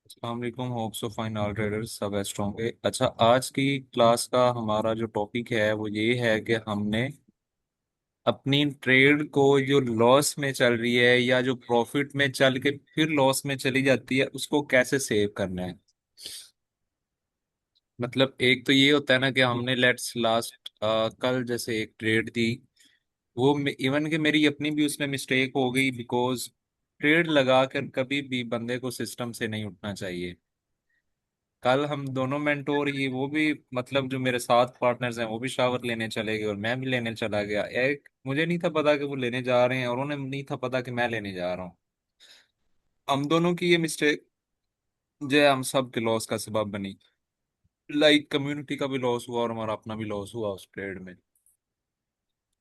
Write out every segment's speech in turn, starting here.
अस्सलाम hope so fine all traders सब best होंगे। अच्छा, आज की क्लास का हमारा जो टॉपिक है वो ये है कि हमने अपनी ट्रेड को जो लॉस में चल रही है या जो प्रॉफिट में चल के फिर लॉस में चली जाती है उसको कैसे सेव करना है। मतलब एक तो ये होता है ना कि हमने लेट्स लास्ट कल जैसे एक ट्रेड दी, वो इवन कि मेरी अपनी भी उसमें मिस्टेक हो गई, बिकॉज ट्रेड लगा कर कभी भी बंदे को सिस्टम से नहीं उठना चाहिए। कल हम दोनों मेंटोर ही, वो भी मतलब जो मेरे साथ पार्टनर्स हैं वो भी शावर लेने चले गए और मैं भी लेने चला गया। एक मुझे नहीं था पता कि वो लेने जा रहे हैं और उन्हें नहीं था पता कि मैं लेने जा रहा हूँ। हम दोनों की ये मिस्टेक जो है हम सब के लॉस का सबब बनी। लाइक कम्युनिटी का भी लॉस हुआ और हमारा अपना भी लॉस हुआ उस ट्रेड में।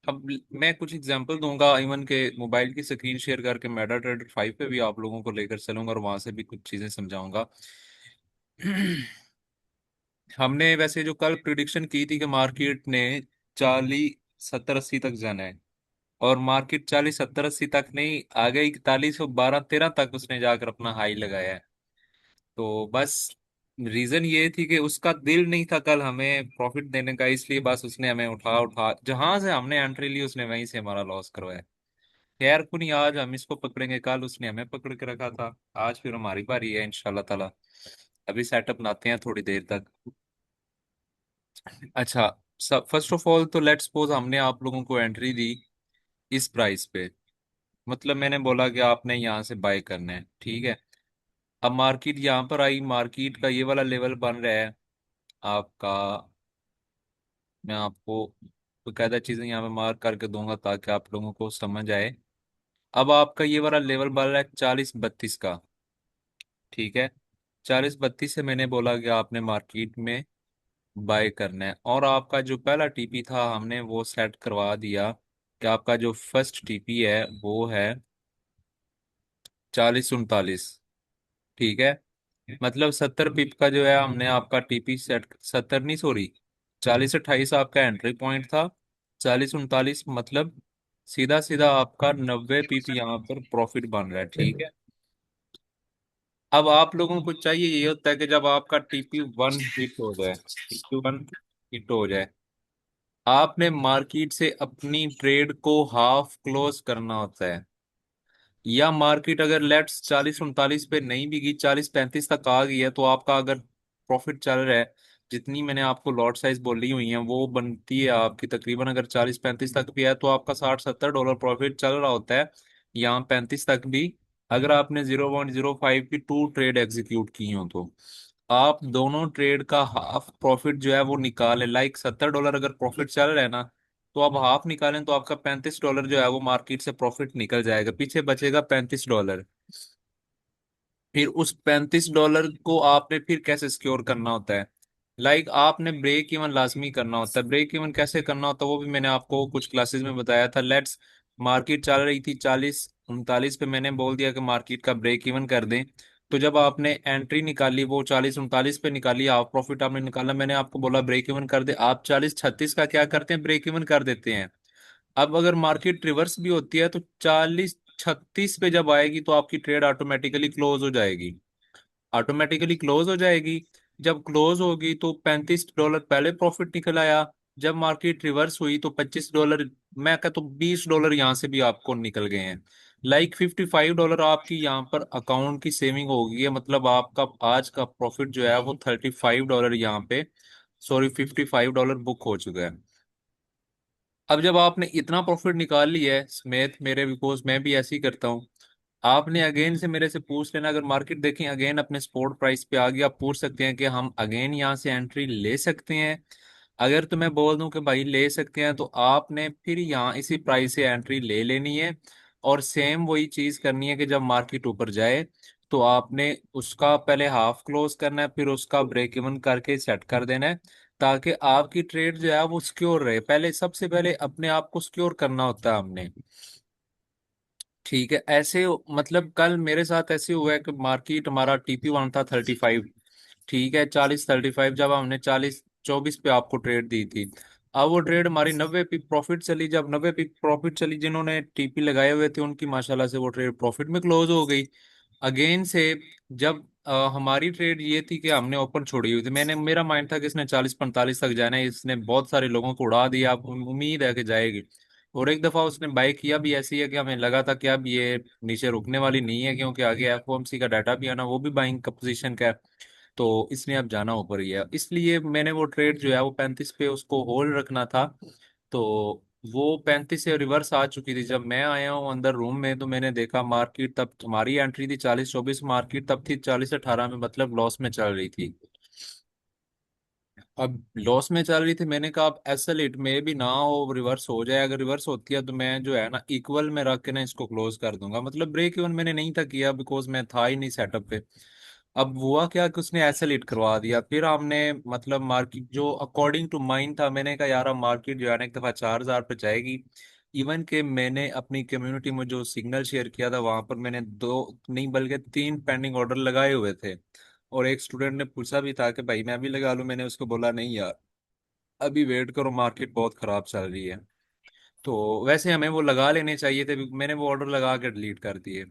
अब मैं कुछ एग्जांपल दूंगा, इवन के मोबाइल की स्क्रीन शेयर करके मेटा ट्रेडर 5 पे भी आप लोगों को लेकर चलूंगा और वहां से भी कुछ चीजें समझाऊंगा। हमने वैसे जो कल प्रिडिक्शन की थी कि मार्केट ने 40 70 80 तक जाना है, और मार्केट 40 70 80 तक नहीं आ गई, 41 12 13 तक उसने जाकर अपना हाई लगाया है। तो बस रीजन ये थी कि उसका दिल नहीं था कल हमें प्रॉफिट देने का, इसलिए बस उसने हमें उठा उठा जहां से हमने एंट्री ली उसने वहीं से हमारा लॉस करवाया। खैर कुछ आज हम इसको पकड़ेंगे, कल उसने हमें पकड़ के रखा था। आज फिर हमारी बारी है इंशाल्लाह ताला। अभी सेटअप बनाते हैं थोड़ी देर तक। अच्छा, सब फर्स्ट ऑफ ऑल तो लेट्स सपोज हमने आप लोगों को एंट्री दी इस प्राइस पे। मतलब मैंने बोला कि आपने यहाँ से बाय करना है, ठीक है। अब मार्केट यहाँ पर आई, मार्केट का ये वाला लेवल बन रहा है आपका। मैं आपको बकायदा चीजें यहाँ पे मार्क करके दूंगा ताकि आप लोगों को समझ आए। अब आपका ये वाला लेवल बन रहा है 40 32 का, ठीक है। 40 32 से मैंने बोला कि आपने मार्केट में बाय करना है, और आपका जो पहला टीपी था हमने वो सेट करवा दिया कि आपका जो फर्स्ट टीपी है वो है 40 39, ठीक है। मतलब 70 पिप का जो है हमने आपका टीपी सेट, 70 नहीं सॉरी, 40 28 आपका एंट्री पॉइंट था। 40 39 मतलब सीधा सीधा आपका 90 पिप यहाँ पर प्रॉफिट बन रहा है, ठीक है। अब आप लोगों को चाहिए, ये होता है कि जब आपका टीपी 1 हिट हो जाए, टीपी 1 हिट हो जाए, आपने मार्केट से अपनी ट्रेड को हाफ क्लोज करना होता है। या मार्केट अगर लेट्स 40 39 पे नहीं भी गई, 40 35 तक आ गई है, तो आपका अगर प्रॉफिट चल रहा है, जितनी मैंने आपको लॉट साइज बोली हुई है वो बनती है आपकी तकरीबन, अगर 40 35 तक भी है तो आपका 60 70 डॉलर प्रॉफिट चल रहा होता है। यहाँ 35 तक भी अगर आपने 0.05 की टू ट्रेड एग्जीक्यूट की हो तो आप दोनों ट्रेड का हाफ प्रॉफिट जो है वो निकाले। लाइक 70 डॉलर अगर प्रॉफिट चल रहा है ना, तो आप हाफ निकालें तो आपका 35 डॉलर जो है वो मार्केट से प्रॉफिट निकल जाएगा, पीछे बचेगा 35 डॉलर। फिर उस 35 डॉलर को आपने फिर कैसे सिक्योर करना होता है। लाइक आपने ब्रेक इवन लाजमी करना होता है। ब्रेक इवन कैसे करना होता है वो भी मैंने आपको कुछ क्लासेस में बताया था। लेट्स मार्केट चल रही थी 40 39 पे, मैंने बोल दिया कि मार्केट का ब्रेक इवन कर दें। तो जब आपने एंट्री निकाली वो 40 39 पे निकाली, हाफ प्रॉफिट आपने निकाला, मैंने आपको बोला ब्रेक इवन कर दे। आप 40 36 का क्या करते हैं, ब्रेक इवन कर देते हैं। अब अगर मार्केट रिवर्स भी होती है तो 40 36 पे जब आएगी तो आपकी ट्रेड ऑटोमेटिकली क्लोज हो जाएगी, ऑटोमेटिकली क्लोज हो जाएगी। जब क्लोज होगी तो 35 डॉलर पहले प्रॉफिट निकल आया। जब मार्केट रिवर्स हुई तो 25 डॉलर, मैं कहता हूँ 20 डॉलर यहाँ से भी आपको निकल गए हैं। लाइक 55 डॉलर आपकी यहाँ पर अकाउंट की सेविंग हो गई है। मतलब आपका आज का प्रॉफिट जो है वो 35 डॉलर यहाँ पे, सॉरी 55 डॉलर बुक हो चुका है। अब जब आपने इतना प्रॉफिट निकाल लिया है समेत मेरे, बिकॉज मैं भी ऐसे ही करता हूँ, आपने अगेन से मेरे से पूछ लेना। अगर मार्केट देखें अगेन अपने स्पॉट प्राइस पे आ गया, आप पूछ सकते हैं कि हम अगेन यहाँ से एंट्री ले सकते हैं। अगर तो मैं बोल दूं कि भाई ले सकते हैं, तो आपने फिर यहाँ इसी प्राइस से एंट्री ले लेनी है। और सेम वही चीज करनी है कि जब मार्केट ऊपर जाए तो आपने उसका पहले हाफ क्लोज करना है, फिर उसका ब्रेक इवन करके सेट कर देना है, ताकि आपकी ट्रेड जो है वो सिक्योर रहे। पहले सबसे पहले अपने आप को सिक्योर करना होता है हमने, ठीक है। ऐसे मतलब कल मेरे साथ ऐसे हुआ है कि मार्केट हमारा टीपी 1 था 35, ठीक है। 40 35 जब हमने 40 24 पे आपको ट्रेड दी थी, अब वो ट्रेड हमारी 90 पे प्रॉफिट चली। जब 90 पे प्रॉफिट चली, जिन्होंने टीपी लगाए हुए थे उनकी माशाल्लाह से वो ट्रेड प्रॉफिट में क्लोज हो गई। अगेन से जब हमारी ट्रेड ये थी कि हमने ओपन छोड़ी हुई थी, मैंने मेरा माइंड था कि इसने 40-45 तक जाना है, इसने बहुत सारे लोगों को उड़ा दिया, अब उम्मीद है कि जाएगी। और एक दफा उसने बाय किया भी ऐसी है कि हमें लगा था कि अब ये नीचे रुकने वाली नहीं है, क्योंकि आगे एफओएमसी का डाटा भी आना, वो भी बाइंग का पोजीशन का है। तो इसने अब जाना ऊपर ही है, इसलिए मैंने वो ट्रेड जो है वो 35 पे उसको होल्ड रखना था। तो वो 35 से रिवर्स आ चुकी थी, जब मैं आया हूँ अंदर रूम में तो मैंने देखा मार्केट, तब हमारी एंट्री थी 40-24, मार्केट तब थी 40-18 में, मतलब लॉस में चल रही थी। अब लॉस में चल रही थी, मैंने कहा अब एसएल में भी ना हो, रिवर्स हो जाए, अगर रिवर्स होती है तो मैं जो है ना इक्वल में रख के ना इसको क्लोज कर दूंगा, मतलब ब्रेक इवन मैंने नहीं था किया, बिकॉज मैं था ही नहीं सेटअप पे। अब हुआ क्या कि उसने एसएल करवा दिया, फिर हमने मतलब मार्केट जो अकॉर्डिंग टू माइन था, मैंने कहा यार अब मार्केट जो है ना एक दफा 4,000 पे जाएगी। इवन के मैंने अपनी कम्युनिटी में जो सिग्नल शेयर किया था वहां पर मैंने दो नहीं बल्कि तीन पेंडिंग ऑर्डर लगाए हुए थे। और एक स्टूडेंट ने पूछा भी था कि भाई मैं भी लगा लूं, मैंने उसको बोला नहीं यार, अभी वेट करो, मार्केट बहुत खराब चल रही है। तो वैसे हमें वो लगा लेने चाहिए थे, मैंने वो ऑर्डर लगा के डिलीट कर दिए।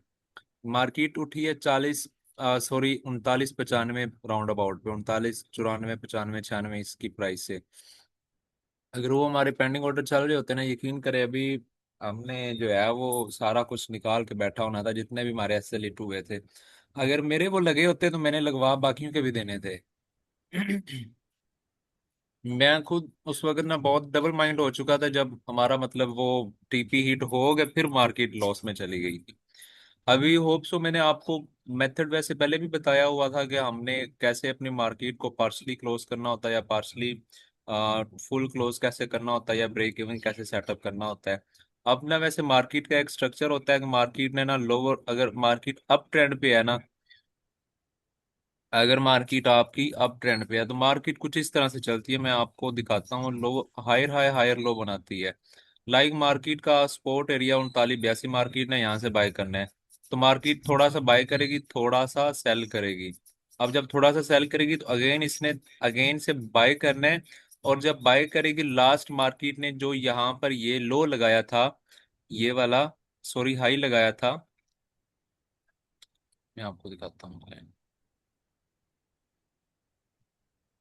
मार्केट उठी है 40, सॉरी 39-95 राउंड अबाउट पे, 39-94-95-96 इसकी प्राइस से। अगर वो हमारे पेंडिंग ऑर्डर चल रहे होते ना, यकीन करें अभी हमने जो है वो सारा कुछ निकाल के बैठा होना था, जितने भी हमारे एस एल हुए थे। अगर मेरे वो लगे होते तो मैंने लगवा बाकियों के भी देने थे। मैं खुद उस वक्त ना बहुत डबल माइंड हो चुका था, जब हमारा मतलब वो टीपी हिट हो गया, फिर मार्केट लॉस में चली गई थी। अभी होप सो मैंने आपको मेथड वैसे पहले भी बताया हुआ था कि हमने कैसे अपनी मार्केट को पार्शली क्लोज करना होता है, या पार्शली फुल क्लोज कैसे करना होता है, या ब्रेक इवन कैसे सेटअप करना होता है। अब ना वैसे मार्केट का एक स्ट्रक्चर होता है कि मार्केट ने ना लोअर, अगर मार्केट अप ट्रेंड पे है ना, अगर मार्केट आपकी अप ट्रेंड पे है तो मार्केट कुछ इस तरह से चलती है, मैं आपको दिखाता हूँ। Low higher high higher low बनाती है। लाइक मार्केट का सपोर्ट एरिया 39-82, मार्केट ने यहाँ से बाय करना है, तो मार्केट थोड़ा सा बाय करेगी, थोड़ा सा सेल करेगी। अब जब थोड़ा सा सेल करेगी तो अगेन इसने अगेन से बाय करना है। और जब बाय करेगी, लास्ट मार्केट ने जो यहाँ पर ये लो लगाया था, ये वाला, सॉरी हाई लगाया था, मैं आपको दिखाता हूँ।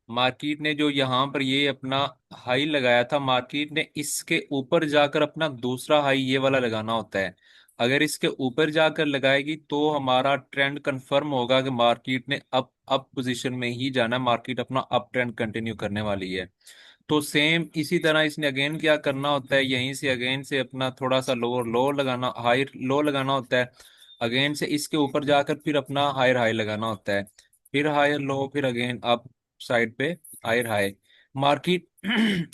मार्केट ने जो यहाँ पर ये अपना हाई लगाया था, मार्केट ने इसके ऊपर जाकर अपना दूसरा हाई ये वाला लगाना होता है। अगर इसके ऊपर जाकर लगाएगी तो हमारा ट्रेंड कंफर्म होगा कि मार्केट ने अप पोजीशन में ही जाना है, मार्केट अपना अप ट्रेंड कंटिन्यू करने वाली है। तो सेम इसी तरह इसने अगेन क्या करना होता है, यहीं से अगेन से अपना थोड़ा सा लोअर लो लगाना, हाई लो लगाना होता है। अगेन से इसके ऊपर जाकर फिर अपना हायर हाई लगाना होता है, फिर हायर लो, फिर अगेन अप साइड पे हायर हाई। मार्केट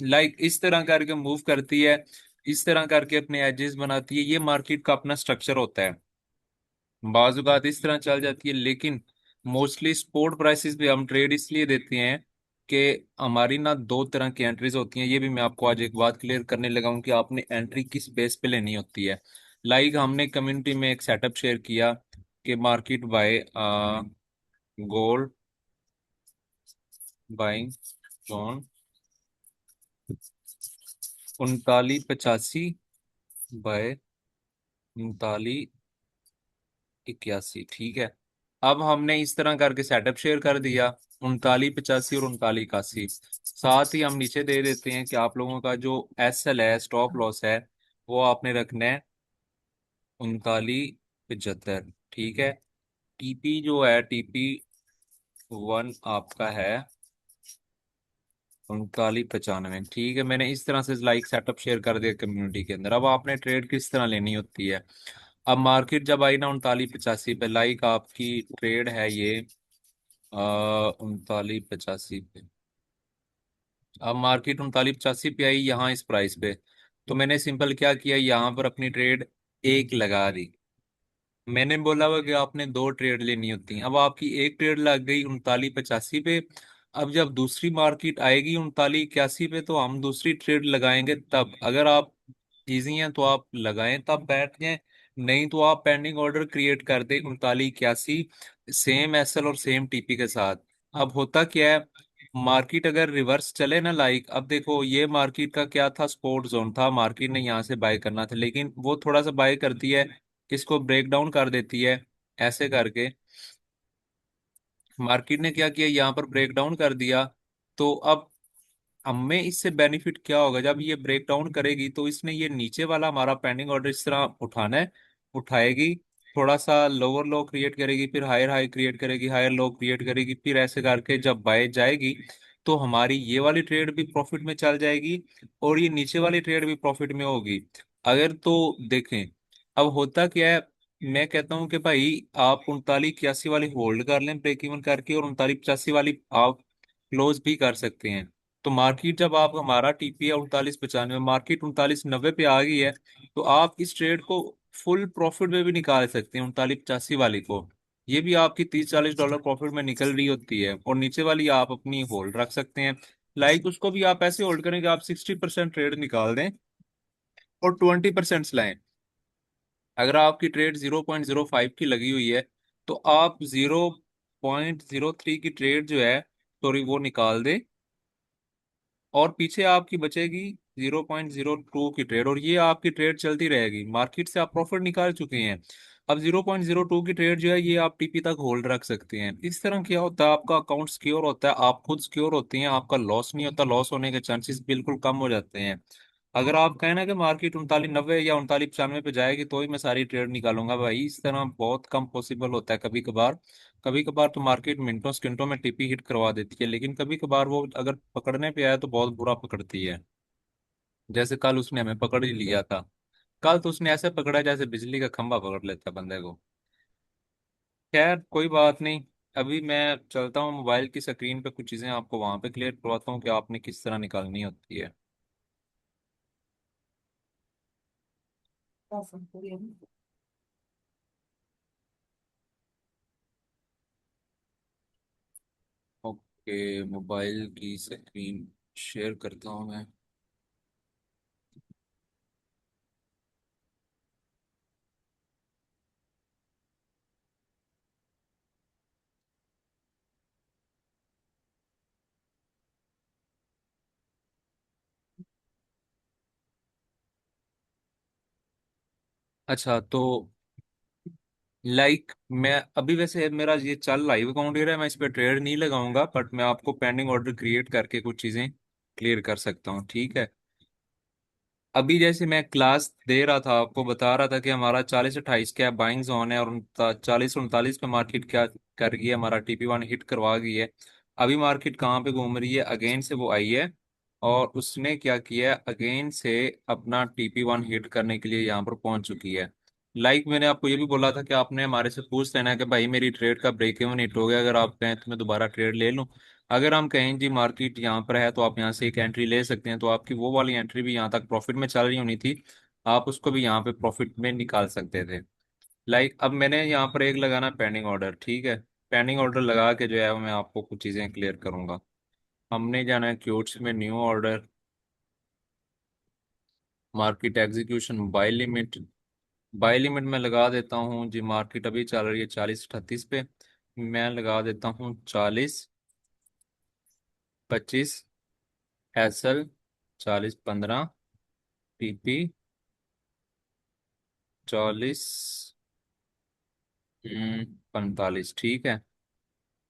लाइक इस तरह करके मूव करती है, इस तरह करके अपने एजेस बनाती है, ये मार्केट का अपना स्ट्रक्चर होता है। बाजुकात इस तरह चल जाती है, लेकिन मोस्टली स्पोर्ट प्राइसेस पे हम ट्रेड इसलिए देते हैं कि हमारी ना दो तरह की एंट्रीज होती हैं। ये भी मैं आपको आज एक बात क्लियर करने लगा हूं कि आपने एंट्री किस बेस पे लेनी होती है। लाइक हमने कम्युनिटी में एक सेटअप शेयर किया कि market buy gold buying on 39-85 buy 39-81, ठीक है। अब हमने इस तरह करके सेटअप शेयर कर दिया, 39-85 और 39-81। साथ ही हम नीचे दे देते हैं कि आप लोगों का जो एस एल है, स्टॉप लॉस है, वो आपने रखना है 39-75, ठीक है। टीपी जो है, टीपी 1 आपका है 39-95, ठीक है। मैंने इस तरह से लाइक सेटअप शेयर कर दिया कम्युनिटी के अंदर। अब आपने ट्रेड किस तरह लेनी होती है। अब मार्केट जब आई ना 39-85 पे, लाइक आपकी ट्रेड है ये 39-85 पे, अब मार्केट 39-85 पे आई यहाँ इस प्राइस पे, तो मैंने सिंपल क्या किया, यहाँ पर अपनी ट्रेड एक लगा दी। मैंने बोला हुआ कि आपने दो ट्रेड लेनी होती हैं, अब आपकी एक ट्रेड लग गई 39-85 पे। अब जब दूसरी मार्केट आएगी 39-81 पे, तो हम दूसरी ट्रेड लगाएंगे, तब अगर आप इजी हैं तो आप लगाएं तब बैठ जाएं, नहीं तो आप पेंडिंग ऑर्डर क्रिएट कर दें 39-81, सेम एसएल और सेम टीपी के साथ। अब होता क्या है, मार्केट अगर रिवर्स चले ना, लाइक अब देखो ये मार्केट का क्या था, स्पोर्ट जोन था, मार्केट ने यहाँ से बाय करना था, लेकिन वो थोड़ा सा बाय करती है, इसको ब्रेक डाउन कर देती है, ऐसे करके मार्केट ने क्या किया, यहाँ पर ब्रेक डाउन कर दिया। तो अब हमें इससे बेनिफिट क्या होगा, जब ये ब्रेक डाउन करेगी तो इसने ये नीचे वाला हमारा पेंडिंग ऑर्डर इस तरह उठाना है, उठाएगी, थोड़ा सा लोअर लो क्रिएट करेगी, फिर हायर हाई क्रिएट करेगी, हायर लो क्रिएट करेगी, फिर ऐसे करके जब बाय जाएगी तो हमारी ये वाली ट्रेड भी प्रॉफिट में चल जाएगी और ये नीचे वाली ट्रेड भी प्रॉफिट में होगी। अगर तो देखें, अब होता क्या है, मैं कहता हूँ कि भाई आप 39 81 वाली होल्ड कर लें ब्रेक इवन करके, और 39 85 वाली आप क्लोज भी कर सकते हैं। तो मार्केट जब आप हमारा टीपी है 39 95, मार्केट 39 90 पे आ गई है, तो आप इस ट्रेड को फुल प्रॉफिट में भी निकाल सकते हैं 39 85 वाली को। ये भी आपकी 30 40 डॉलर प्रॉफिट में निकल रही होती है, और नीचे वाली आप अपनी होल्ड रख सकते हैं। लाइक उसको भी आप ऐसे होल्ड करें कि आप 60% ट्रेड निकाल दें और 20% लाएं। अगर आपकी ट्रेड 0.05 की लगी हुई है, तो आप 0.03 की ट्रेड जो है, सॉरी, वो निकाल दें, और पीछे आपकी बचेगी 0.02 की ट्रेड, और ये आपकी ट्रेड चलती रहेगी। मार्केट से आप प्रॉफिट निकाल चुके हैं। अब 0.02 की ट्रेड जो है ये आप टीपी तक होल्ड रख सकते हैं। इस तरह क्या होता है, आपका अकाउंट सिक्योर होता है, आप खुद सिक्योर होते हैं, आपका लॉस नहीं होता, लॉस होने के चांसेस बिल्कुल कम हो जाते हैं। अगर आप कहें ना कि मार्केट 39 90 या 39 95 पे जाएगी तो ही मैं सारी ट्रेड निकालूंगा, भाई इस तरह बहुत कम पॉसिबल होता है। कभी कभार, कभी कभार तो मार्केट मिनटों सेकंडों में टीपी हिट करवा देती है, लेकिन कभी कभार वो अगर पकड़ने पे आए तो बहुत बुरा पकड़ती है। जैसे कल उसने हमें पकड़ ही लिया था। कल तो उसने ऐसे पकड़ा जैसे बिजली का खंभा पकड़ लेता है बंदे को। खैर कोई बात नहीं। अभी मैं चलता हूँ, मोबाइल की स्क्रीन पे कुछ चीज़ें आपको वहां पे क्लियर करवाता हूँ कि आपने किस तरह निकालनी होती है। ओके, मोबाइल की स्क्रीन शेयर करता हूँ मैं। अच्छा, तो मैं अभी वैसे मेरा ये चल लाइव अकाउंट ही रहा है, मैं इस पर ट्रेड नहीं लगाऊंगा, बट मैं आपको पेंडिंग ऑर्डर क्रिएट करके कुछ चीजें क्लियर कर सकता हूँ, ठीक है। अभी जैसे मैं क्लास दे रहा था, आपको बता रहा था कि हमारा 40 28 क्या बाइंग जोन है, और 40 39 पे मार्केट क्या कर गई है, हमारा TP1 हिट करवा गई है। अभी मार्केट कहाँ पे घूम रही है, अगेन से वो आई है, और उसने क्या किया है, अगेन से अपना TP1 हिट करने के लिए यहाँ पर पहुंच चुकी है। मैंने आपको ये भी बोला था कि आपने हमारे से पूछ लेना है कि भाई मेरी ट्रेड का ब्रेक इवन हिट हो गया, अगर आप कहें तो मैं दोबारा ट्रेड ले लूं। अगर हम कहें जी मार्केट यहाँ पर है तो आप यहाँ से एक एंट्री ले सकते हैं, तो आपकी वो वाली एंट्री भी यहाँ तक प्रॉफिट में चल रही होनी थी, आप उसको भी यहाँ पे प्रॉफिट में निकाल सकते थे। अब मैंने यहाँ पर एक लगाना पेंडिंग ऑर्डर, ठीक है। पेंडिंग ऑर्डर लगा के जो है वो मैं आपको कुछ चीज़ें क्लियर करूंगा। हमने जाना है क्यूट्स में, new order, market execution, buy limit. Buy limit में लगा देता हूँ जी, मार्केट अभी चल रही है 40 38 पे, मैं लगा देता हूँ 40 25, एसएल 40 15, पीपी 40 45, ठीक है।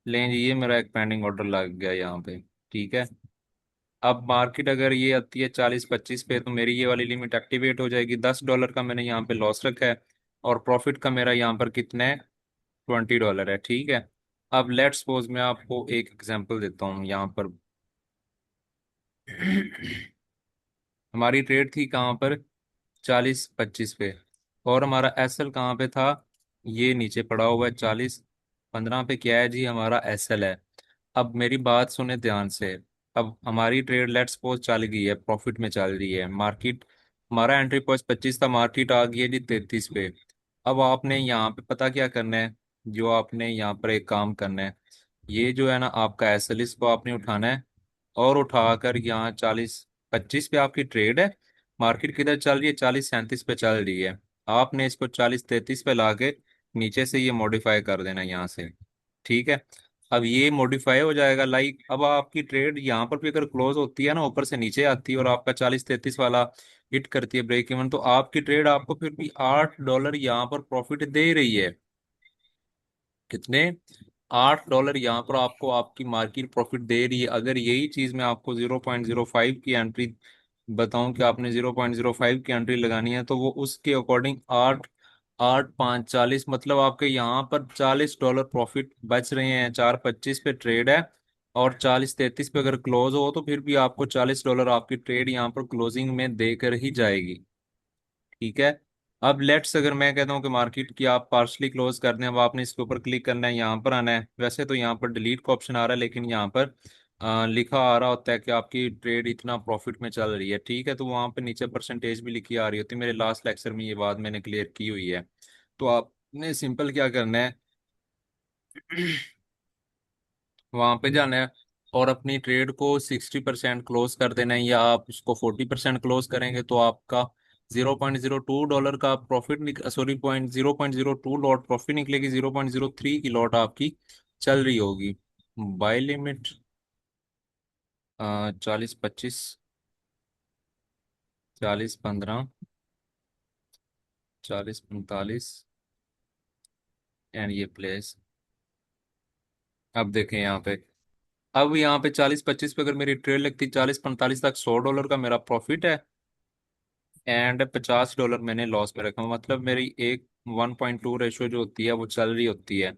लें जी, ये मेरा एक पेंडिंग ऑर्डर लग गया यहाँ पे, ठीक है। अब मार्केट अगर ये आती है 40 25 पे, तो मेरी ये वाली लिमिट एक्टिवेट हो जाएगी। $10 का मैंने यहाँ पे लॉस रखा है, और प्रॉफिट का मेरा यहाँ पर कितना है, $20 है, ठीक है। अब लेट्स सपोज मैं आपको एक एग्जांपल देता हूँ यहाँ पर। हमारी ट्रेड थी कहाँ पर, 40 25 पे, और हमारा एसएल कहाँ पे था, ये नीचे पड़ा हुआ है 40 15 पे, क्या है जी, हमारा एसएल है। अब मेरी बात सुने ध्यान से। अब हमारी ट्रेड लेट्स सपोज चल गई है, प्रॉफिट में चल रही है मार्केट, हमारा एंट्री पॉइंट 25 था, मार्केट आ गई है जी 33 पे। अब आपने यहाँ पे पता क्या करना है, जो आपने यहाँ पर एक काम करना है, ये जो है ना आपका एसएल, इसको आपने उठाना है, और उठाकर यहाँ 40 25 पे आपकी ट्रेड है, मार्केट किधर चल रही है, 40 37 पे चल रही है। आपने इसको 40 33 पे लाके नीचे से ये मॉडिफाई कर देना यहाँ से, ठीक है। अब ये मॉडिफाई हो जाएगा, अब आपकी ट्रेड यहाँ पर भी अगर क्लोज होती है ना, ऊपर से नीचे आती है, और आपका 40 33 वाला हिट करती है ब्रेक इवन, तो आपकी ट्रेड आपको फिर भी $8 यहाँ पर प्रॉफिट दे रही है। कितने, $8 यहाँ पर आपको आपकी मार्केट प्रॉफिट दे रही है। अगर यही चीज मैं आपको 0.05 की एंट्री बताऊं कि आपने 0.05 की एंट्री लगानी है, तो वो उसके अकॉर्डिंग आठ, आठ पाँच 40, मतलब आपके यहाँ पर $40 प्रॉफिट बच रहे हैं। 4.25 पे ट्रेड है, और 40.33 पे अगर क्लोज हो तो फिर भी आपको $40 आपकी ट्रेड यहाँ पर क्लोजिंग में देकर ही जाएगी। ठीक है। अब लेट्स अगर मैं कहता हूँ कि मार्केट की आप पार्शली क्लोज कर दें, अब आपने इसके ऊपर क्लिक करना है, यहाँ पर आना है। वैसे तो यहाँ पर डिलीट का ऑप्शन आ रहा है, लेकिन यहाँ पर लिखा आ रहा होता है कि आपकी ट्रेड इतना प्रॉफिट में चल रही है। ठीक है, तो वहाँ पे नीचे परसेंटेज भी लिखी आ रही होती है। मेरे लास्ट लेक्चर में ये बात मैंने क्लियर की हुई है। तो आपने सिंपल क्या करना है, वहां पे जाना है और अपनी ट्रेड को 60% क्लोज कर देना है, या आप उसको 40% क्लोज करेंगे तो आपका $0.02 का profit, sorry point 0.02 lot profit निकलेगी। 0.03 की लॉट आपकी चल रही होगी। बाय लिमिट 40-25, 40-15, 40-45, एंड ये प्लेस। अब देखें यहाँ पे, अब यहाँ पे 40-25 पे अगर मेरी ट्रेड लगती, 40-45 तक $100 का मेरा प्रॉफिट है, एंड $50 मैंने लॉस में रखा। मतलब मेरी एक 1.2 रेशो जो होती है वो चल रही होती है।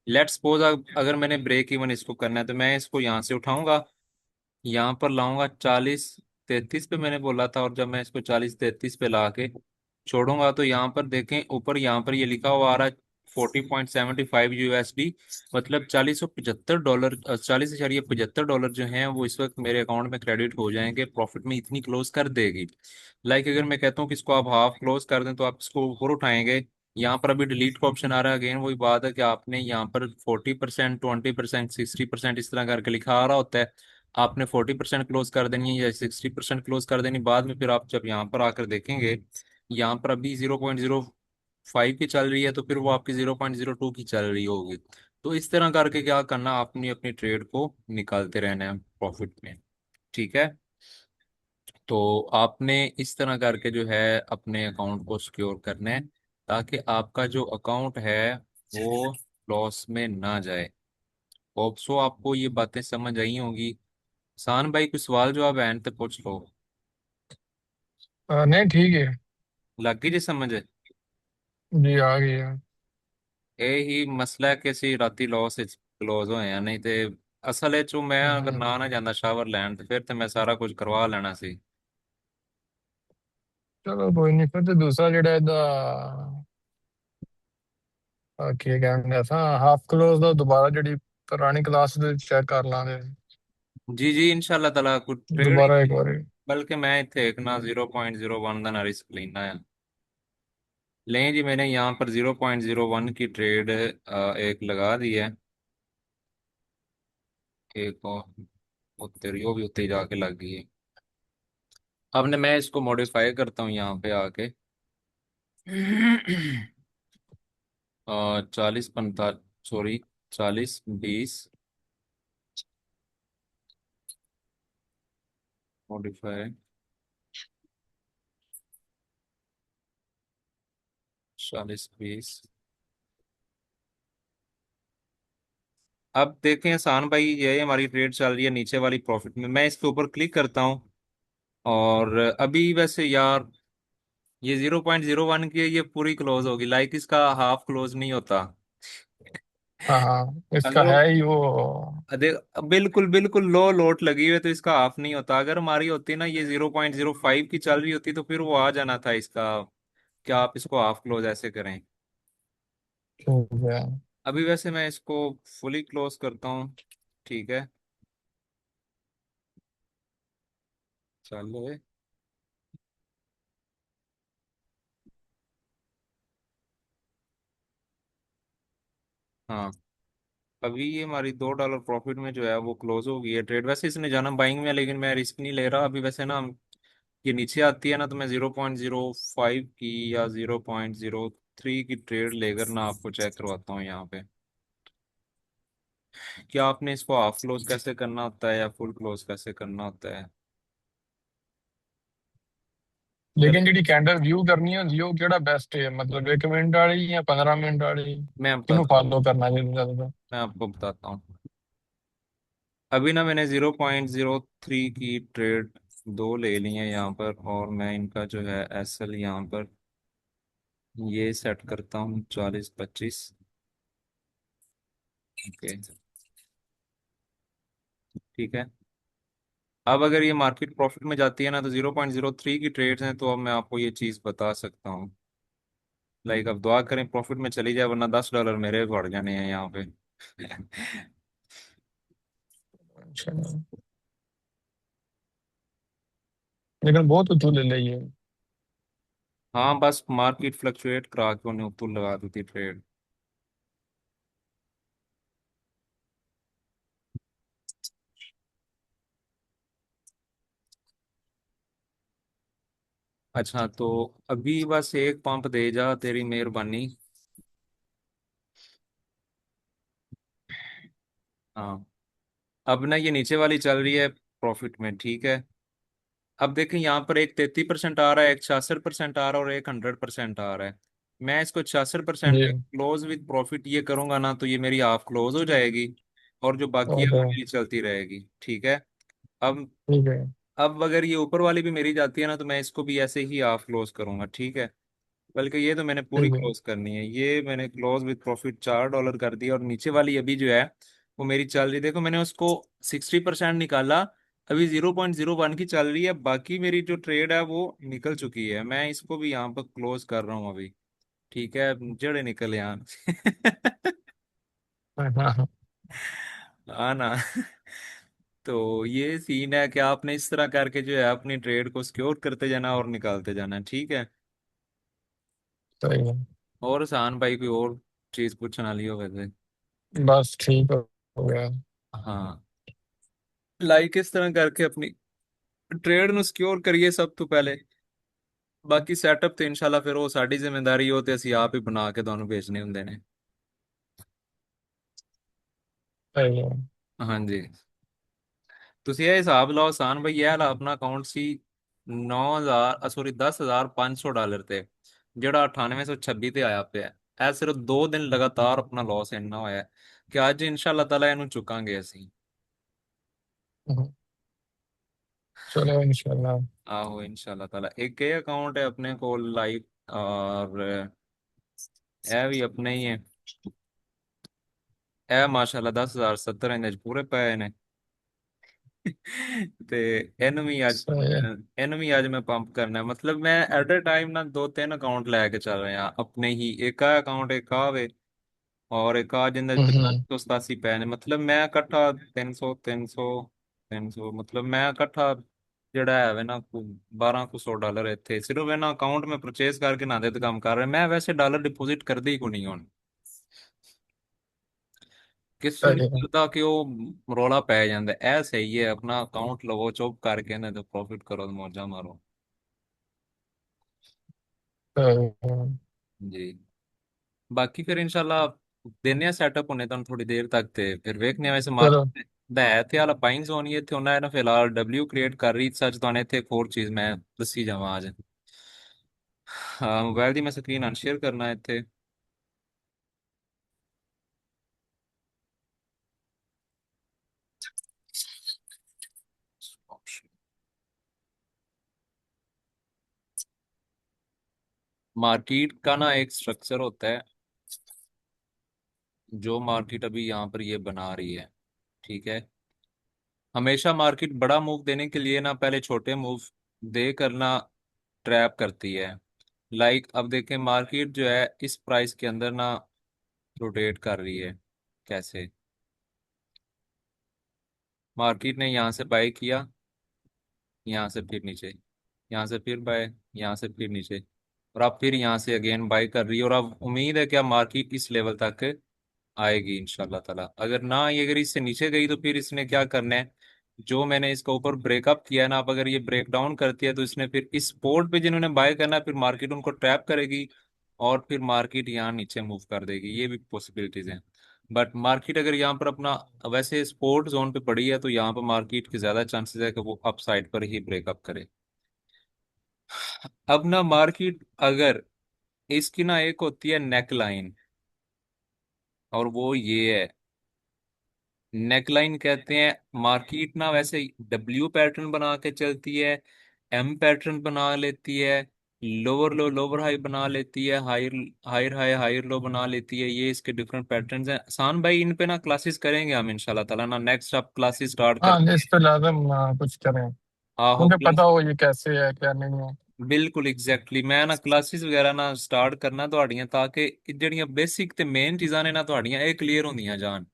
लेट्स सपोज अगर मैंने ब्रेक इवन इसको करना है, तो मैं इसको यहाँ से उठाऊंगा, यहाँ पर लाऊंगा 40-33 पे मैंने बोला था, और जब मैं इसको 40-33 पे ला के छोड़ूंगा, तो यहाँ पर देखें ऊपर यहाँ पर ये लिखा हुआ आ रहा है 40.75 USD। मतलब $40.75, $40.75 जो हैं वो इस वक्त मेरे अकाउंट में क्रेडिट हो जाएंगे, प्रॉफिट में इतनी क्लोज कर देगी। अगर मैं कहता हूँ कि इसको आप हाफ क्लोज कर दें, तो आप इसको ऊपर उठाएंगे, यहाँ पर अभी डिलीट का ऑप्शन आ रहा है। अगेन वही बात है कि आपने यहाँ पर 40%, 20%, 60% इस तरह करके लिखा आ रहा होता है। आपने 40% क्लोज कर देनी है या 60% क्लोज कर देनी बाद में। फिर आप जब यहाँ पर आकर देखेंगे, यहाँ पर अभी 0.05 की चल रही है, तो फिर वो आपकी 0.02 की चल रही होगी। तो इस तरह करके क्या करना, आपने अपनी ट्रेड को निकालते रहना है प्रॉफिट में। ठीक है। तो आपने इस तरह करके जो है अपने अकाउंट को सिक्योर करना है, ताकि आपका जो अकाउंट है वो लॉस में ना जाए। होप सो आपको ये बातें समझ आई होंगी। सान भाई कुछ सवाल जो आप एंड तक पूछ लो। नहीं ठीक है। लग गई जी समझ है। जी आ गया। यही मसला है कि सी राती लॉस क्लोज होए हैं, नहीं ते असल है जो मैं अगर हम्म, ना जाता शावर लैंड, तो फिर तो मैं सारा कुछ करवा लेना सी। चलो कोई नहीं, फिर तो दूसरा जड़ा ਇਹਦਾ ਕੀ ਕਹਿੰਦੇ ਸਾਂ ਹਾਫ क्लोज ਦਾ ਦੁਬਾਰਾ ਜਿਹੜੀ ਪੁਰਾਣੀ ਕਲਾਸ ਦੇ ਚੈੱਕ ਕਰ ਲਾਂਗੇ। जी जी, इंशाल्लाह ताला कुछ ट्रेड दोबारा एक ही, बार। बल्कि मैं इतने एक ना 0.01 का ना रिस्क लेना है। लें जी, मैंने यहाँ पर 0.01 की ट्रेड एक लगा दी है। एक और उत्तरी, वो भी उत्तरी जाके लग गई है। अब ने मैं इसको मॉडिफाई करता हूँ यहाँ पे आके। 40-45, सॉरी 40-20, मॉडिफाई 40-20। अब देखें आसान भाई, ये हमारी ट्रेड चल रही है नीचे वाली प्रॉफिट में। मैं इसके ऊपर क्लिक करता हूँ, और अभी वैसे यार ये 0.01 की है, ये पूरी क्लोज होगी, इसका हाफ क्लोज नहीं होता। हाँ हाँ, इसका अगर वो है ही वो। बिल्कुल बिल्कुल लो लोट लगी हुई है, तो इसका हाफ नहीं होता। अगर हमारी होती ना ये 0.05 की चल रही होती, तो फिर वो आ जाना था इसका। क्या आप इसको हाफ क्लोज ऐसे करें। ठीक है। अभी वैसे मैं इसको फुली क्लोज करता हूँ। ठीक है, चलो। हाँ, अभी ये हमारी $2 प्रॉफिट में जो है वो क्लोज हो गई है ट्रेड। वैसे इसने जाना बाइंग में, लेकिन मैं रिस्क नहीं ले रहा अभी। वैसे ना ये नीचे आती है ना, तो मैं 0.05 की या 0.03 की ट्रेड लेकर ना आपको चेक करवाता हूँ यहाँ पे। क्या आपने इसको हाफ क्लोज कैसे करना होता है या फुल क्लोज कैसे करना होता है। लेकिन जी कैंडल व्यू करनी है वो केड़ा बेस्ट है, मतलब 1 मिनट वाली या 15 मिनट वाली, मैं किनू बताता फॉलो करना चाहिए ज्यादा? मैं आपको बताता हूँ। अभी ना मैंने 0.03 की ट्रेड दो ले ली है यहाँ पर, और मैं इनका जो है एसएल यहाँ पर ये सेट करता हूँ 40-25। ओके, ठीक है। अब अगर ये मार्केट प्रॉफिट में जाती है ना, तो 0.03 की ट्रेड्स हैं, तो अब मैं आपको ये चीज़ बता सकता हूँ। लाइक अब दुआ करें प्रॉफिट में चली जाए, वरना $10 मेरे बढ़ जाने हैं यहाँ पे। अच्छा, लेकिन बहुत उछू ले ली है। हाँ, बस मार्केट फ्लक्चुएट करा के उन्हें ऊपर लगा दी थी ट्रेड। अच्छा, तो अभी बस एक पंप दे जा, तेरी मेहरबानी। हाँ, अब ना ये नीचे वाली चल रही है प्रॉफिट में, ठीक है। अब देखें यहाँ पर एक 33% आ रहा है, एक 66% आ रहा है, और एक 100% आ रहा है। मैं इसको 66% जी। पे क्लोज विद प्रॉफिट ये करूंगा ना, तो ये मेरी हाफ क्लोज हो जाएगी, और जो बाकी है ओके। वो मेरी चलती रहेगी, ठीक है। अब ठीक है। अब अगर ये ऊपर वाली भी मेरी जाती है ना, तो मैं इसको भी ऐसे ही हाफ क्लोज करूंगा, ठीक है। बल्कि ये तो मैंने पूरी ठीक है। क्लोज करनी है, ये मैंने क्लोज विद प्रॉफिट $4 कर दिया, और नीचे वाली अभी जो है वो मेरी चल रही, देखो मैंने उसको 60% निकाला, अभी 0.01 की चल रही है, बाकी मेरी जो ट्रेड है वो निकल चुकी है। मैं इसको भी यहाँ पर क्लोज कर रहा हूँ अभी, ठीक है, जड़े निकल यहाँ। हाँ हाँ हाँ, हाँ ना। तो ये सीन है कि आपने इस तरह करके जो है अपनी ट्रेड को सिक्योर करते जाना और निकालते जाना, ठीक है। सही है। और आसान भाई, कोई और चीज पूछना लियो वैसे। बस ठीक हो गया। हाँ, लाइक इस तरह करके अपनी ट्रेड ਨੂੰ ਸਿਕਿਉਰ ਕਰੀਏ ਸਭ ਤੋਂ ਪਹਿਲੇ। ਬਾਕੀ ਸੈਟਅਪ ਤੇ ਇਨਸ਼ਾਅੱਲਾ ਫਿਰ ਉਹ ਸਾਡੀ ਜ਼ਿੰਮੇਵਾਰੀ ਹੋ, ਤੇ ਅਸੀਂ ਆਪ ਹੀ ਬਣਾ ਕੇ ਤੁਹਾਨੂੰ ਭੇਜਣੇ ਹੁੰਦੇ ਨੇ। सही है। ਹਾਂਜੀ, ਤੁਸੀਂ ਇਹ ਹਿਸਾਬ ਲਾਓ ਆਸਾਨ ਬਈ, ਇਹ ਵਾਲਾ ਆਪਣਾ ਅਕਾਊਂਟ ਸੀ 9000 ਸੌਰੀ $10,500 ਤੇ, ਜਿਹੜਾ 9826 ਤੇ ਆਇਆ ਪਿਆ। ਇਹ ਸਿਰਫ 2 ਦਿਨ ਲਗਾਤਾਰ ਆਪਣਾ ਲਾਸ ਇੰਨਾ ਹੋਇਆ ਹੈ ਕਿ ਅੱਜ ਇਨਸ਼ਾਅੱਲਾ ਤਾਲਾ ਇਹਨੂੰ ਚੁੱਕਾਂਗੇ ਅਸੀਂ। हम्म, चलो इंशाल्लाह। ਆਹੋ ਇਨਸ਼ਾਅੱਲਾ ਤਾਲਾ। ਇੱਕ ਇਹ ਅਕਾਊਂਟ ਹੈ ਆਪਣੇ ਕੋਲ ਲਾਈਵ, ਔਰ ਇਹ ਵੀ ਆਪਣੇ ਹੀ ਹੈ। ਇਹ ਮਾਸ਼ਾਅੱਲਾ 10,070 ਇਹਦੇ ਚ ਪੂਰੇ ਪਏ ਨੇ। ਤੇ ਇਹਨੂੰ ਵੀ ਅੱਜ सही है। ਇਹਨੂੰ ਵੀ ਅੱਜ ਮੈਂ ਪੰਪ ਕਰਨਾ, ਮਤਲਬ ਮੈਂ ਐਟ ਅ ਟਾਈਮ ਨਾ ਦੋ ਤਿੰਨ ਅਕਾਊਂਟ ਲੈ ਕੇ ਚੱਲ ਰਿਹਾ ਆਪਣੇ ਹੀ। ਇੱਕ ਆ ਅਕਾਊਂਟ, ਇੱਕ ਆ ਵੇ, ਔਰ ਇੱਕ ਆ ਜਿੰਦੇ ਚ हम्म। 287 ਪਏ ਨੇ। ਮਤਲਬ ਮੈਂ ਇਕੱਠਾ 300 ਮਤਲਬ ਮੈਂ ਇਕੱਠਾ ਜਿਹੜਾ ਹੈ ਵੇ ਨਾ $1,200 ਇੱਥੇ ਸਿਰਫ ਇਹਨਾਂ ਅਕਾਊਂਟ ਮੈਂ ਪਰਚੇਸ ਕਰਕੇ ਨਾ ਦੇ ਤੇ ਕੰਮ ਕਰ ਰਿਹਾ। ਮੈਂ ਵੈਸੇ ਡਾਲਰ ਡਿਪੋਜ਼ਿਟ ਕਰਦੀ ਹੀ ਕੋਈ ਨਹੀਂ ਹੁਣ, ਕਿਸ ਨੂੰ सही ਨਹੀਂ है। ਪਤਾ ਕਿ ਉਹ ਰੌਲਾ ਪੈ ਜਾਂਦਾ। ਇਹ ਸਹੀ ਹੈ, ਆਪਣਾ ਅਕਾਊਂਟ ਲਵੋ ਚੁੱਪ ਕਰਕੇ ਨਾ, ਤੇ ਪ੍ਰੋਫਿਟ ਕਰੋ ਤੇ ਮੌਜਾਂ ਮਾਰੋ। सही है। ਜੀ, ਬਾਕੀ ਫਿਰ ਇਨਸ਼ਾਅੱਲਾ ਦਿੰਨੇ ਆ ਸੈਟਅਪ ਹੁਣੇ ਤੁਹਾਨੂੰ ਥੋੜੀ ਦੇਰ ਤੱਕ, ਤੇ ਫਿਰ ਵੇਖਨੇ ਆ। ਵੈਸੇ चलो। ਮਾਰਕੀਟ ਦਾ ਹੈ ਤੇ ਹਾਲਾ ਪਾਈਨ ਜ਼ੋਨ ਹੀ ਇੱਥੇ ਹੁੰਦਾ ਹੈ ਨਾ ਫਿਲਹਾਲ, ਡਬਲਿਊ ਕ੍ਰੀਏਟ ਕਰ ਰਹੀ। ਸੱਚ ਤੁਹਾਨੂੰ ਇੱਥੇ ਇੱਕ ਹੋਰ ਚੀਜ਼ ਮੈਂ ਦੱਸੀ ਜਾਵਾਂ ਅੱਜ। ਹਾਂ, ਮੋਬਾਈਲ ਦੀ ਮੈਂ ਸਕਰੀਨ ਅਨਸ਼ੇਅਰ ਕਰਨਾ ਇੱਥੇ। मार्केट का ना एक स्ट्रक्चर होता है, जो मार्केट अभी यहाँ पर ये बना रही है, ठीक है। हमेशा मार्केट बड़ा मूव देने के लिए ना पहले छोटे मूव दे करना ट्रैप करती है। लाइक अब देखें मार्केट जो है इस प्राइस के अंदर ना रोटेट कर रही है। कैसे? मार्केट ने यहाँ से बाय किया, यहाँ से फिर नीचे, यहाँ से फिर बाय, यहाँ से फिर नीचे, और अब फिर यहाँ से अगेन बाय कर रही है। और अब उम्मीद है कि अब मार्केट इस लेवल तक आएगी इंशाल्लाह ताला। अगर ना ये अगर इससे नीचे गई, तो फिर इसने क्या करना है, जो मैंने इसका ऊपर ब्रेकअप किया है ना, अब अगर ये ब्रेक डाउन करती है, तो इसने फिर इस सपोर्ट पे जिन्होंने बाय करना है, फिर मार्केट उनको ट्रैप करेगी, और फिर मार्केट यहाँ नीचे मूव कर देगी। ये भी पॉसिबिलिटीज हैं। बट मार्केट अगर यहाँ पर अपना वैसे सपोर्ट जोन पे पड़ी है, तो यहाँ पर मार्केट के ज्यादा चांसेस है कि वो अप साइड पर ही ब्रेकअप करे। अब ना मार्केट, अगर इसकी ना एक होती है नेक लाइन, और वो ये है, नेकलाइन कहते हैं मार्केट ना वैसे डब्ल्यू पैटर्न बना के चलती है, एम पैटर्न बना लेती है, लोअर लो लोअर हाई बना लेती है, higher higher high higher low बना लेती है। ये इसके डिफरेंट पैटर्न्स हैं। आसान भाई, इन पे ना क्लासेस करेंगे हम इंशाल्लाह ताला ना, नेक्स्ट आप क्लासेस स्टार्ट हाँ, करते इस हैं। पे लाजम कुछ करें। आहो मुझे पता क्लास, हो ये कैसे है क्या नहीं है। बिल्कुल एग्जैक्टली मैं ना क्लासेस वगैरह ना स्टार्ट करना ਤੁਹਾਡੀਆਂ, ਤਾਂ ਕਿ ਜਿਹੜੀਆਂ ਬੇਸਿਕ ਤੇ ਮੇਨ ਚੀਜ਼ਾਂ ਨੇ ਨਾ ਤੁਹਾਡੀਆਂ ਇਹ ਕਲੀਅਰ ਹੁੰਦੀਆਂ ਜਾਣ।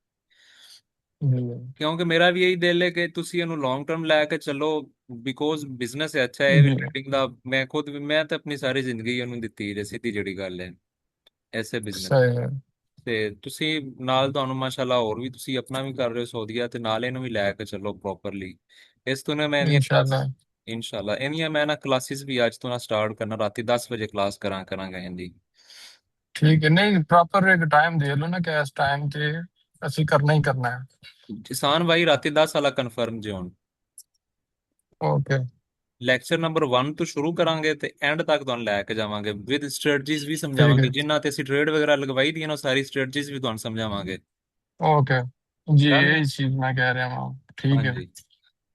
जी ਕਿਉਂਕਿ ਮੇਰਾ ਵੀ ਇਹੀ ਦਿਲ ਹੈ ਕਿ ਤੁਸੀਂ ਇਹਨੂੰ ਲੌਂਗ ਟਰਮ ਲੈ ਕੇ ਚੱਲੋ, ਬਿਕੋਜ਼ ਬਿਜ਼ਨਸ ਹੈ ਅੱਛਾ ਹੈ जी। ਟ੍ਰੇਡਿੰਗ ਦਾ। ਮੈਂ ਖੁਦ ਵੀ, ਮੈਂ ਤਾਂ ਆਪਣੀ ਸਾਰੀ ਜ਼ਿੰਦਗੀ ਉਹਨੂੰ ਦਿੱਤੀ ਹੈ, ਸਿੱਧੀ ਜਿਹੜੀ ਗੱਲ ਹੈ, ਐਸੇ ਬਿਜ਼ਨਸ। सही है। ਤੇ ਤੁਸੀਂ ਨਾਲ, ਤੁਹਾਨੂੰ ਮਾਸ਼ਾਅੱਲਾ ਹੋਰ ਵੀ ਤੁਸੀਂ ਆਪਣਾ ਵੀ ਕਰ ਰਹੇ ਹੋ ਸੌਦੀਆ, ਤੇ ਨਾਲ ਇਹਨੂੰ ਵੀ ਲੈ ਕੇ ਚੱਲੋ ਪ੍ਰੋਪਰਲੀ। ਇਸ ਤੋਂ ਨਾ ਮੈਂ ਇਹਦੀਆਂ ਕਲਾਸ, इंशाल्लाह। ਇਨਸ਼ਾਅੱਲਾ ਇਹਦੀਆਂ ਮੈਂ ਨਾ ਕਲਾਸਿਸ ਵੀ ਅੱਜ ਤੋਂ ਨਾ ਸਟਾਰਟ ਕਰਨਾ, ਰਾਤੀ 10 ਵਜੇ ਕਲਾਸ ਕਰਾਂਗਾ ਇਹਦੀ। ठीक है, नहीं प्रॉपर एक टाइम दे लो ना कि इस टाइम ਤੇ ਅਸੀਂ ਕਰਨਾ ਹੀ ਕਰਨਾ ਹੈ। ਕਿਸਾਨ ਭਾਈ ਰਾਤੀ 10 ਵਾਲਾ ਕਨਫਰਮ ਜਿਉਂ, ओके। ਲੈਕਚਰ ਨੰਬਰ 1 ਤੋਂ ਸ਼ੁਰੂ ਕਰਾਂਗੇ ਤੇ ਐਂਡ ਤੱਕ ਤੁਹਾਨੂੰ ਲੈ ਕੇ ਜਾਵਾਂਗੇ, ਵਿਦ ਸਟ੍ਰੈਟਜੀਜ਼ ਵੀ ठीक ਸਮਝਾਵਾਂਗੇ, है। ਜਿਨ੍ਹਾਂ ਤੇ ਅਸੀਂ ਟ੍ਰੇਡ ਵਗੈਰਾ ਲਗਵਾਈ ਦੀਆਂ ਨੇ, ਉਹ ਸਾਰੀ ਸਟ੍ਰੈਟਜੀਜ਼ ਵੀ ਤੁਹਾਨੂੰ ਸਮਝਾਵਾਂਗੇ। ओके जी, डन है। यही चीज मैं कह रहा हूँ, ठीक है। ਹਾਂਜੀ,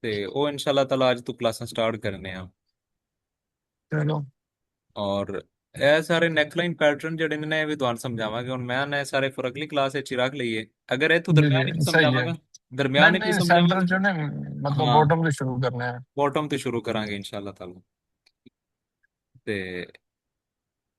ਤੇ ਉਹ ਇਨਸ਼ਾਅੱਲਾ ਤਾਲਾ ਅੱਜ ਤੋਂ ਕਲਾਸਾਂ ਸਟਾਰਟ ਕਰਨੇ ਆ। चलो। ਔਰ ਇਹ ਸਾਰੇ ਨੈਕਲਾਈਨ ਪੈਟਰਨ ਜਿਹੜੇ ਨੇ ਇਹ ਵੀ ਤੁਹਾਨੂੰ ਸਮਝਾਵਾਂਗੇ। ਹੁਣ ਮੈਂ ਨਾ ਇਹ ਸਾਰੇ ਫਿਰ ਅਗਲੀ ਕਲਾਸ ਵਿੱਚ ਹੀ ਰੱਖ ਲਈਏ, ਅਗਰ ਇਹ ਤੋਂ जी ਦਰਮਿਆਨ जी ਵਿੱਚ सही है। ਸਮਝਾਵਾਂਗਾ, नहीं ਦਰਮਿਆਨ ਵਿੱਚ नहीं, सेंटर ਸਮਝਾਵਾਂਗਾ। जो ना, मतलब ਹਾਂ, बॉटम से शुरू करना है। ਬੋਟਮ ਤੋਂ ਸ਼ੁਰੂ ਕਰਾਂਗੇ ਇਨਸ਼ਾਅੱਲਾ ਤਾਲਾ। ਤੇ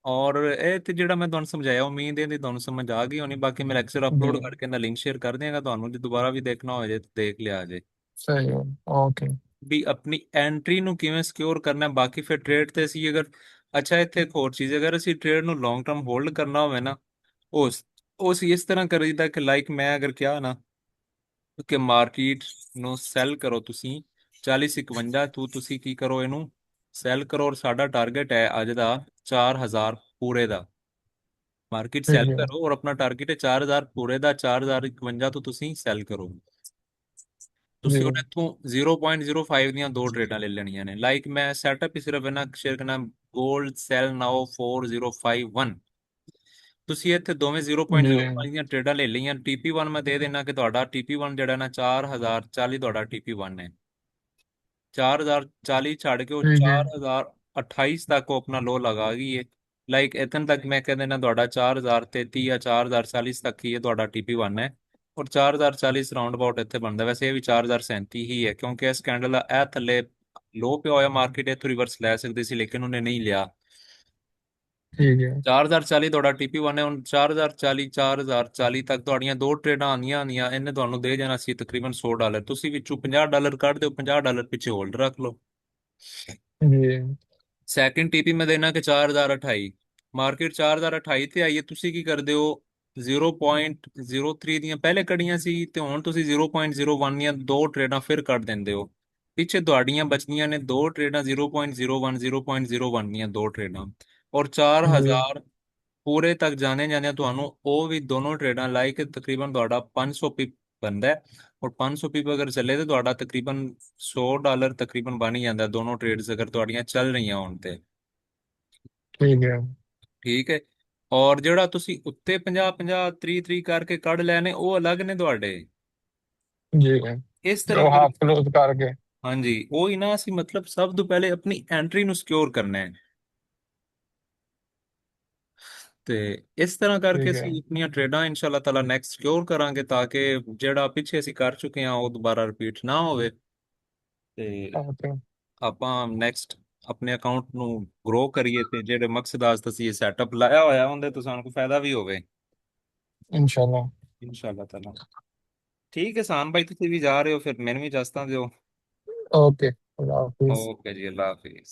ਔਰ ਇਹ ਤੇ ਜਿਹੜਾ ਮੈਂ ਤੁਹਾਨੂੰ ਸਮਝਾਇਆ, ਉਮੀਦ ਹੈ ਕਿ ਤੁਹਾਨੂੰ ਸਮਝ ਆ ਗਈ ਹੋਣੀ। ਬਾਕੀ ਮੈਂ ਲੈਕਚਰ जी ਅਪਲੋਡ ਕਰਕੇ ਇਹਦਾ ਲਿੰਕ ਸ਼ੇਅਰ ਕਰ ਦਿਆਂਗਾ ਤੁਹਾਨੂੰ, ਜੇ ਦੁਬਾਰਾ ਵੀ ਦੇਖਣਾ ਹੋ ਜਾਏ ਤਾਂ ਦੇਖ ਲਿਆ ਜੇ। सही है। ओके। ਵੀ ਆਪਣੀ ਐਂਟਰੀ ਨੂੰ ਕਿਵੇਂ ਸਿਕਿਉਰ ਕਰਨਾ ਹੈ। ਬਾਕੀ ਫਿਰ ਟ੍ਰੇਡ ਤੇ ਅਸੀਂ ਅਗਰ, ਅੱਛਾ ਇੱਥੇ ਇੱਕ ਹੋਰ ਚੀਜ਼, ਅਗਰ ਅਸੀਂ ਟ੍ਰੇਡ ਨੂੰ ਲੌਂਗ ਟਰਮ ਹੋਲਡ ਕਰਨਾ ਹੋਵੇ ਨਾ, ਉਸ ਉਸ ਇਸ ਤਰ੍ਹਾਂ ਕਰੀਦਾ ਕਿ ਲਾਈਕ ਮੈਂ ਅਗਰ ਕਿਹਾ ਨਾ ਕਿ ਮਾਰਕੀਟ ਨੂੰ ਸੈਲ ਕਰੋ ਤੁਸੀਂ 40-51 ਤੋਂ, ਤੁਸੀਂ ਕੀ ਕਰੋ, ਇਹਨੂੰ ਸੈਲ ਕਰੋ, ਔਰ ਸਾਡਾ ਟਾਰਗੇਟ ਹੈ ਅੱਜ ਦਾ 4000 ਪੂਰੇ ਦਾ। ਮਾਰਕੀਟ ਸੈਲ ठीक है। ਕਰੋ ਔਰ ਆਪਣਾ ਟਾਰਗੇਟ ਹੈ 4000 ਪੂਰੇ ਦਾ, 4051 ਤੋਂ ਤੁਸੀਂ ਸੈਲ ਕਰੋ। जी ਤੁਸੀਂ ਉਹਨੇ ਤੋਂ 0.05 ਦੀਆਂ ਦੋ ਟ੍ਰੇਡਾਂ ਲੈ ਲੈਣੀਆਂ ਨੇ। ਲਾਈਕ ਮੈਂ ਸੈਟਅਪ ਹੀ ਸਿਰਫ ਇਹਨਾਂ ਸ਼ੇਅਰ ਕਰਨਾ, 골ਡ ਸੈਲ ਨਾਓ 4051। ਤੁਸੀਂ ਇੱਥੇ ਦੋਵੇਂ जी 0.05 ਦੀਆਂ ਟ੍ਰੇਡਾਂ ਲੈ ਲਈਆਂ। TP1 ਮੈਂ ਦੇ ਦੇਣਾ ਕਿ ਤੁਹਾਡਾ TP1 ਜਿਹੜਾ ਨਾ 4040 ਤੁਹਾਡਾ TP1 ਹੈ। 4040 ਛੱਡ ਕੇ ਉਹ ठीक है। 4028 ਤੱਕ ਉਹ ਆਪਣਾ ਲੋ ਲਗਾ ਗਈ ਹੈ। ਲਾਈਕ ਇਤਨ ਤੱਕ ਮੈਂ ਕਹਿੰਦਾ ਨਾ ਤੁਹਾਡਾ 4033 ਜਾਂ 4040 ਤੱਕ ਹੀ ਇਹ ਤੁਹਾਡਾ TP1 ਹੈ। ਔਰ 4040 ਰਾਉਂਡ ਅਬਾਊਟ ਇੱਥੇ ਬਣਦਾ। ਵੈਸੇ ਇਹ ਵੀ 4037 ਹੀ ਹੈ, ਕਿਉਂਕਿ ਇਸ ਕੈਂਡਲ ਦਾ ਇਹ ਥੱਲੇ ਲੋ ਪਿਆ ਹੋਇਆ, ਮਾਰਕੀਟ ਇੱਥੋਂ ਰਿਵਰਸ ਲੈ ਸਕਦੀ ਸੀ ਲੇਕਿਨ ਉਹਨੇ ਨਹੀਂ ਲਿਆ। ठीक है। 4040 ਤੁਹਾਡਾ TP1 ਹੈ। ਹੁਣ 4040 4040 ਤੱਕ ਤੁਹਾਡੀਆਂ ਦੋ ਟ੍ਰੇਡਾਂ ਆਉਂਦੀਆਂ ਇਹਨੇ ਤੁਹਾਨੂੰ ਦੇ ਜਾਣਾ ਸੀ ਤਕਰੀਬਨ $100। ਤੁਸੀਂ ਵਿੱਚੋਂ $50 ਕੱਢ ਦਿਓ, $50 ਪਿੱਛੇ ਹੋਲਡ ਰੱਖ ਲਓ। जी ਸੈਕਿੰਡ ਟੀਪੀ ਮੈਂ ਦੇਣਾ ਕਿ 4028, ਮਾਰਕੀਟ 4028 ਤੇ ਆਈ ਹੈ, ਤੁਸੀਂ ਕੀ ਕਰਦੇ ਹੋ, 0.03 ਦੀਆਂ ਪਹਿਲੇ ਕੱਢੀਆਂ ਸੀ ਤੇ ਹੁਣ ਤੁਸੀਂ 0.01 ਦੀਆਂ ਦੋ ਟ੍ਰੇਡਾਂ ਫਿਰ ਕੱਢ ਦਿੰਦੇ ਹੋ। ਪਿੱਛੇ ਤੁਹਾਡੀਆਂ ਬਚਦੀਆਂ ਨੇ ਦੋ ਟ੍ਰੇਡਾਂ, 0.01 0.01 ਦੀਆਂ ਦੋ ਟ੍ਰੇਡਾਂ। ਔਰ जी 4000 ਪੂਰੇ ਤੱਕ ਜਾਣੇ ਜਾਂਦੇ ਤੁਹਾਨੂੰ ਉਹ ਵੀ ਦੋਨੋਂ ਟ੍ਰੇਡਾਂ ਲਾਈਕ ਤਕਰੀਬਨ ਤੁਹਾਡਾ 500 ਪਿਪ ਬਣਦਾ ਹੈ। ਔਰ 500 ਪਿਪ ਅਗਰ ਚੱਲੇ ਤੇ ਤੁਹਾਡਾ ਤਕਰੀਬਨ $100 ਤਕਰੀਬਨ ਬਣ ਹੀ ਜਾਂਦਾ ਦੋਨੋਂ ਟ੍ਰੇਡਸ ਅਗਰ ਤੁਹਾਡੀਆਂ ਚੱਲ ਰਹੀਆਂ ਹੋਣ ਤੇ। ठीक है। ਠੀਕ ਹੈ। ਔਰ ਜਿਹੜਾ ਤੁਸੀਂ ਉੱਤੇ 50 50 30 30 ਕਰਕੇ ਕੱਢ ਲੈਣੇ ਉਹ ਅਲੱਗ ਨੇ ਤੁਹਾਡੇ। जी है। ਇਸ ਤਰ੍ਹਾਂ जो ਕਰ, हाफ क्लोज करके। ਹਾਂਜੀ ਉਹ ਹੀ ਨਾ, ਅਸੀਂ ਮਤਲਬ ਸਭ ਤੋਂ ਪਹਿਲੇ ਆਪਣੀ ਐਂਟਰੀ ਨੂੰ ਸਿਕਿਉਰ ਕਰਨਾ ਹੈ। ਤੇ ਇਸ ਤਰ੍ਹਾਂ ਕਰਕੇ ठीक है। ਅਸੀਂ ਆਪਣੀਆਂ ਟ੍ਰੇਡਾਂ ਇਨਸ਼ਾਅੱਲਾ ਤਾਲਾ ਨੈਕਸਟ ਸਿਕਿਉਰ ਕਰਾਂਗੇ, ਤਾਂ ਕਿ ਜਿਹੜਾ ਪਿੱਛੇ ਅਸੀਂ ਕਰ ਚੁੱਕੇ ਹਾਂ ਉਹ ਦੁਬਾਰਾ ਰਿਪੀਟ ਨਾ ਹੋਵੇ। ਤੇ ओके। ਆਪਾਂ ਨੈਕਸਟ ਆਪਣੇ ਅਕਾਊਂਟ ਨੂੰ ਗਰੋ ਕਰੀਏ, ਤੇ ਜਿਹੜੇ ਮਕਸਦ ਵਾਸਤੇ ਅਸੀਂ ਇਹ ਸੈਟਅਪ ਲਾਇਆ ਹੋਇਆ ਉਹਦੇ ਤੋਂ ਸਾਨੂੰ ਕੋਈ ਫਾਇਦਾ ਵੀ ਹੋਵੇ इंशाल्लाह। ਇਨਸ਼ਾਅੱਲਾ ਤਾਲਾ। ਠੀਕ ਹੈ ਸਾਨ ਭਾਈ, ਤੁਸੀਂ ਵੀ ਜਾ ਰਹੇ ਹੋ, ਫਿਰ ਮੈਨੂੰ ਵੀ ਇਜਾਜ਼ਤਾਂ ਦਿਓ। ओके, अल्लाह हाफिज। ਓਕੇ ਜੀ, ਅੱਲਾ ਹਾਫਿਜ਼।